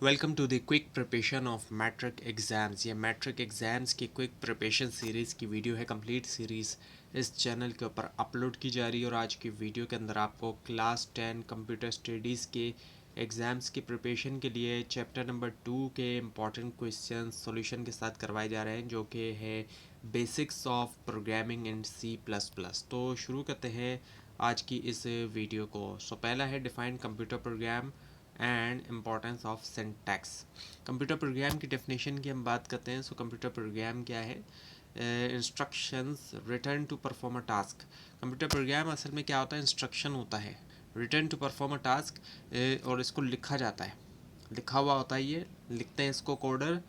Welcome to the quick preparation of matric exams. ये matric exams की quick preparation series की video है। Complete series इस channel के ऊपर अपलोड की जा रही है और आज की वीडियो के अंदर आपको क्लास 10 कंप्यूटर स्टडीज़ के एग्ज़ाम्स की प्रिपरेशन के लिए चैप्टर नंबर 2 के इम्पॉर्टेंट क्वेश्चन सॉल्यूशन के साथ करवाए जा रहे हैं, जो कि है basics of programming in C++। तो शुरू करते हैं आज की इस वीडियो को। पहला है define computer program and importance of syntax. Computer program की डेफिनेशन की हम बात करते हैं। कंप्यूटर प्रोग्राम क्या है? Instructions written to perform a task. Computer program असल में क्या होता है? इंस्ट्रक्शन होता है written to perform a task, और इसको लिखा जाता है, लिखा हुआ होता है। ये लिखते हैं इसको कोडर,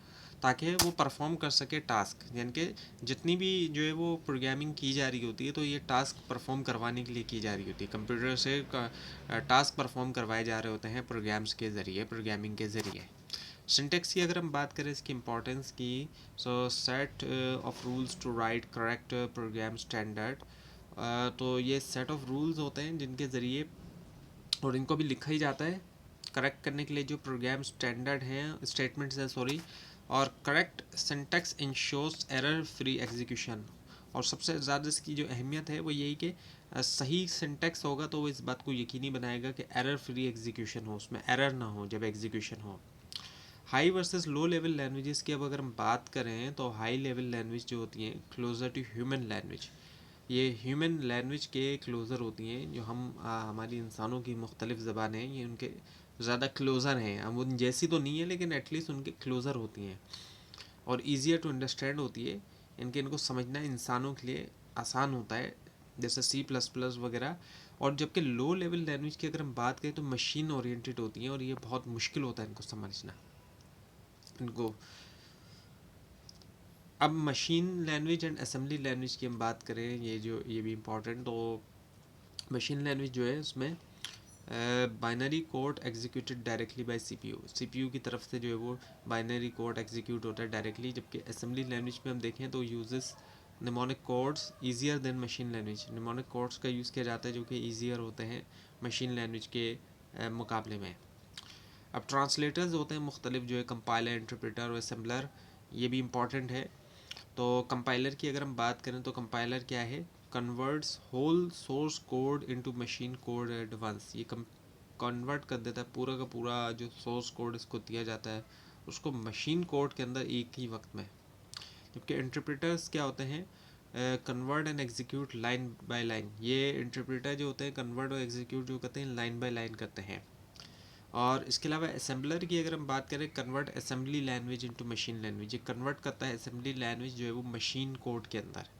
ताकि वो परफॉर्म कर सके टास्क। यानी कि जितनी भी जो है वो प्रोग्रामिंग की जा रही होती है, तो ये टास्क परफॉर्म करवाने के लिए की जा रही होती है। कंप्यूटर से टास्क परफॉर्म करवाए जा रहे होते हैं प्रोग्राम्स के ज़रिए, प्रोग्रामिंग के ज़रिए। सिंटेक्स की अगर हम बात करें, इसकी इंपॉर्टेंस की, set of rules to write correct program standard. तो ये सेट ऑफ रूल्स होते हैं जिनके ज़रिए, और इनको भी लिखा ही जाता है करेक्ट करने के लिए, जो प्रोग्राम स्टैंडर्ड हैं, स्टेटमेंट्स हैं सॉरी। और correct syntax ensures error free execution. और सबसे ज़्यादा इसकी जो अहमियत है वो यही कि सही सिंटैक्स होगा तो वो इस बात को यकीनी बनाएगा कि एरर फ्री एग्जीक्यूशन हो, उसमें एरर ना हो जब एग्जीक्यूशन हो। High versus low level languages की अब अगर हम बात करें, तो हाई लेवल लैंग्वेज जो होती हैं क्लोज़र टू ह्यूमन लैंग्वेज, ये ह्यूमन लैंग्वेज के क्लोज़र होती हैं। जो हमारी इंसानों की मुख्तलिफ़ ज़बानें हैं, ये उनके ज़्यादा क्लोज़र हैं। अब उन जैसी तो नहीं है, लेकिन एटलीस्ट उनके क्लोज़र होती हैं और ईजियर टू अंडरस्टैंड होती है। इनको समझना इंसानों के लिए आसान होता है, जैसे C++ वगैरह। और जबकि लो लेवल लैंग्वेज की अगर हम बात करें, तो मशीन ओरिएंटेड होती हैं और ये बहुत मुश्किल होता है इनको समझना। इनको अब machine language and assembly language की हम बात करें, ये भी इम्पॉर्टेंट। तो मशीन लैंग्वेज जो है उसमें binary code executed directly by CPU की तरफ से जो है वो बाइनरी कोड एग्जीक्यूट होता है डायरेक्टली। जबकि असेंबली लैंग्वेज में हम देखें तो uses mnemonic codes easier than machine language. Mnemonic codes का यूज़ किया जाता है जो कि ईजियर होते हैं मशीन लैंग्वेज के मुकाबले में। अब ट्रांसलेटर्स होते हैं मुख्तलिफ, जो है कंपाइलर, इंटरप्रेटर और असेंबलर, ये भी इम्पॉर्टेंट है। तो कंपाइलर की अगर हम बात करें, तो कंपाइलर क्या है? Converts whole source code into machine code at once. ये कन्वर्ट कर देता है पूरा का पूरा जो सोर्स कोड इसको दिया जाता है, उसको मशीन कोड के अंदर एक ही वक्त में। जबकि इंटरप्रेटर्स क्या होते हैं? Convert and execute line by line. ये इंटरप्रेटर जो होते हैं कन्वर्ट और एग्जीक्यूट जो करते हैं लाइन बाय लाइन करते हैं। और इसके अलावा असेंबलर की अगर हम बात करें, convert assembly language into machine language. ये कन्वर्ट करता है असेंबली लैंग्वेज जो है वो मशीन कोड के अंदर।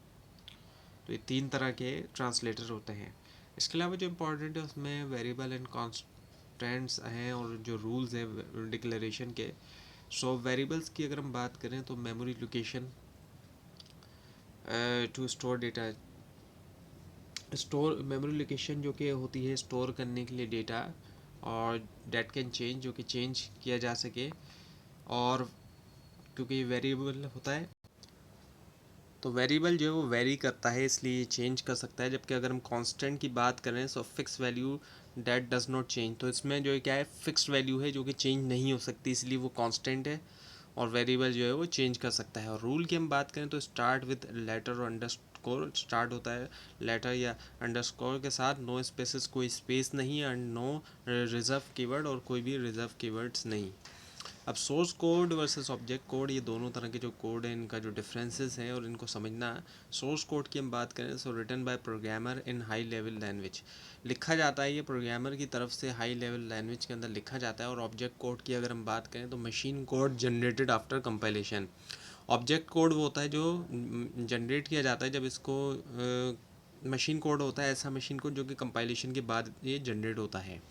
तो ये तीन तरह के ट्रांसलेटर होते हैं। इसके अलावा जो इम्पोर्टेंट है उसमें वेरिएबल एंड कॉन्स्टेंट्स हैं और जो रूल्स हैं डिक्लेरेशन के। वेरिएबल्स की अगर हम बात करें, तो memory location to store data. Store memory location जो कि होती है स्टोर करने के लिए डेटा, और डेट कैन चेंज, जो कि चेंज किया जा सके। और क्योंकि वेरिएबल होता है, तो वेरिएबल जो है वो वेरी करता है, इसलिए चेंज कर सकता है। जबकि अगर हम कांस्टेंट की बात करें, fix value date does not change. तो इसमें जो है क्या है, फिक्स्ड वैल्यू है जो कि चेंज नहीं हो सकती, इसलिए वो कांस्टेंट है। और वेरिएबल जो है वो चेंज कर सकता है। और रूल की हम बात करें, तो स्टार्ट विद लेटर और अंडरस्कोर। स्टार्ट होता है लेटर या अंडरस्कोर के साथ, नो स्पेसेस, कोई स्पेस नहीं, एंड नो रिजर्व कीवर्ड, और कोई भी रिजर्व कीवर्ड्स नहीं। अब source code versus object code, ये दोनों तरह के जो कोड हैं इनका जो डिफरेंसेस हैं और इनको समझना है। सोर्स कोड की हम बात करें, written by programmer in high level language. लिखा जाता है ये प्रोग्रामर की तरफ से हाई लेवल लैंग्वेज के अंदर लिखा जाता है। और ऑब्जेक्ट कोड की अगर हम बात करें, तो machine code generated after compilation. Object code वो होता है जो जनरेट किया जाता है जब इसको मशीन कोड होता है ऐसा मशीन कोड जो कि कंपाइलेशन के बाद ये जनरेट होता है।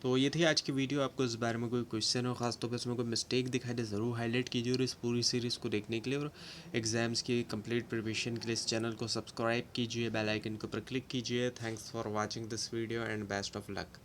तो ये थी आज की वीडियो। आपको इस बारे में कोई क्वेश्चन हो, खासतौर पर इसमें कोई मिस्टेक दिखाई दे, ज़रूर हाईलाइट कीजिए। और इस पूरी सीरीज़ को देखने के लिए और एग्ज़ाम्स की कंप्लीट प्रिपरेशन के लिए इस चैनल को सब्सक्राइब कीजिए, बेल आइकन के ऊपर क्लिक कीजिए। Thanks for watching this video and best of luck.